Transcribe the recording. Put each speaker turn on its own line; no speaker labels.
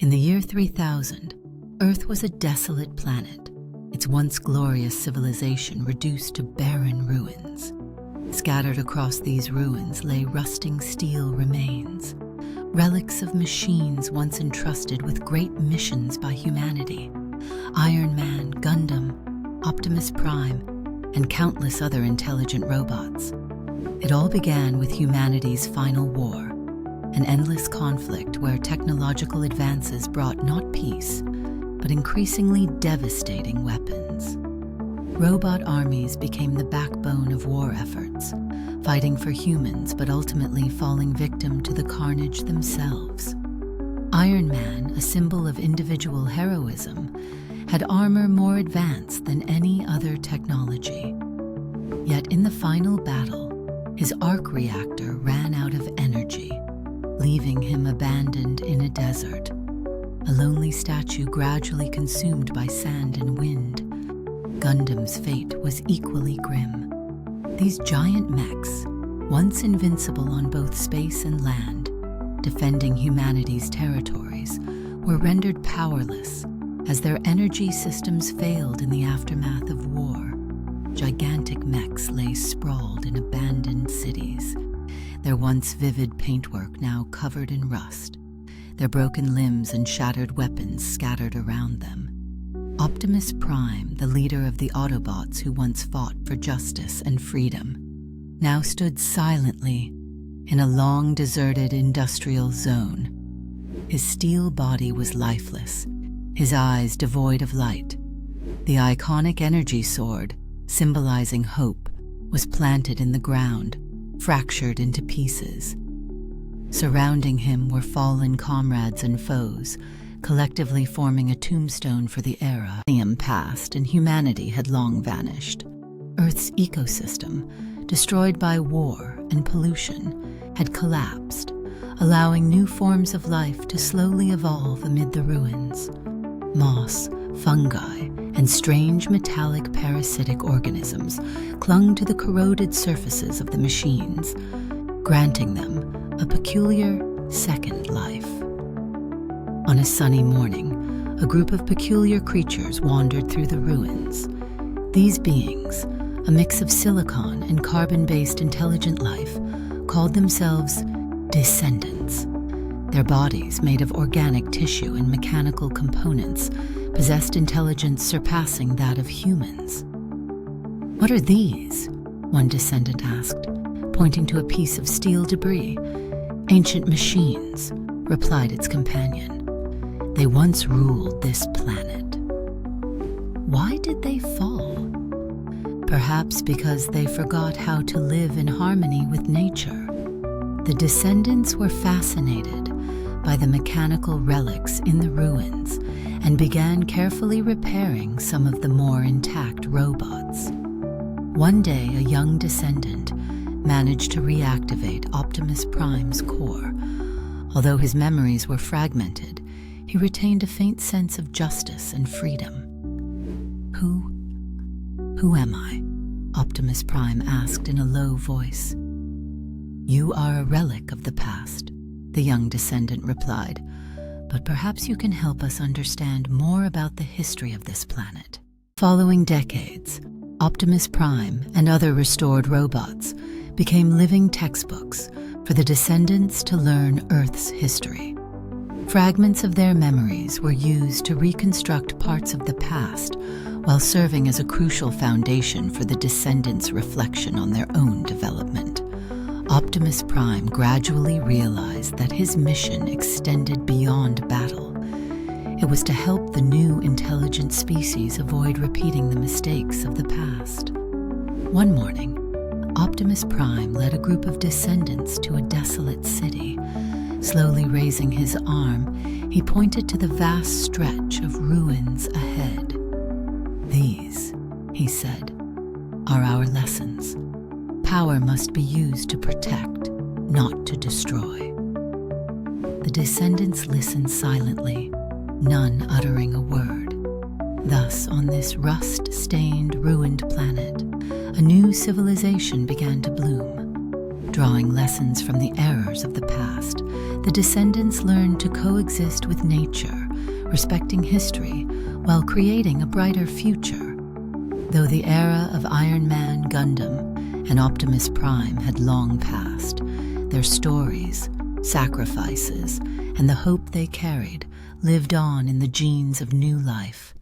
In the year 3000, Earth was a desolate planet, its once glorious civilization reduced to barren ruins. Scattered across these ruins lay rusting steel remains, relics of machines once entrusted with great missions by humanity. Iron Man, Gundam, Optimus Prime, and countless other intelligent robots. It all began with humanity's final war, an endless conflict where technological advances brought not peace, but increasingly devastating weapons. Robot armies became the backbone of war efforts, fighting for humans but ultimately falling victim to the carnage themselves. Iron Man, a symbol of individual heroism, had armor more advanced than any other technology. Yet in the final battle, his arc reactor ran out of energy, leaving him abandoned in a desert, a lonely statue gradually consumed by sand and wind. Gundam's fate was equally grim. These giant mechs, once invincible on both space and land, defending humanity's territories, were rendered powerless as their energy systems failed in the aftermath of war. Gigantic mechs lay sprawled in abandoned cities, their once vivid paintwork now covered in rust, their broken limbs and shattered weapons scattered around them. Optimus Prime, the leader of the Autobots who once fought for justice and freedom, now stood silently in a long deserted industrial zone. His steel body was lifeless, his eyes devoid of light. The iconic energy sword, symbolizing hope, was planted in the ground, fractured into pieces. Surrounding him were fallen comrades and foes, collectively forming a tombstone for the era. Millennium passed and humanity had long vanished. Earth's ecosystem, destroyed by war and pollution, had collapsed, allowing new forms of life to slowly evolve amid the ruins. Moss, fungi, and strange metallic parasitic organisms clung to the corroded surfaces of the machines, granting them a peculiar second life. On a sunny morning, a group of peculiar creatures wandered through the ruins. These beings, a mix of silicon and carbon-based intelligent life, called themselves descendants. Their bodies, made of organic tissue and mechanical components, possessed intelligence surpassing that of humans. "What are these?" one descendant asked, pointing to a piece of steel debris. "Ancient machines," replied its companion. "They once ruled this planet." Why did they fall? Perhaps because they forgot how to live in harmony with nature. The descendants were fascinated by the mechanical relics in the ruins and began carefully repairing some of the more intact robots. One day, a young descendant managed to reactivate Optimus Prime's core. Although his memories were fragmented, he retained a faint sense of justice and freedom. Who am I?" Optimus Prime asked in a low voice. "You are a relic of the past," the young descendant replied, "but perhaps you can help us understand more about the history of this planet." Following decades, Optimus Prime and other restored robots became living textbooks for the descendants to learn Earth's history. Fragments of their memories were used to reconstruct parts of the past while serving as a crucial foundation for the descendants' reflection on their own development. Optimus Prime gradually realized that his mission extended beyond battle. It was to help the new intelligent species avoid repeating the mistakes of the past. One morning, Optimus Prime led a group of descendants to a desolate city. Slowly raising his arm, he pointed to the vast stretch of ruins ahead. "These," he said, "are our lessons. Power must be used to protect, not to destroy." The descendants listened silently, none uttering a word. Thus, on this rust-stained, ruined planet, a new civilization began to bloom. Drawing lessons from the errors of the past, the descendants learned to coexist with nature, respecting history while creating a brighter future. Though the era of Iron Man, Gundam, and Optimus Prime had long passed, their stories, sacrifices, and the hope they carried lived on in the genes of new life.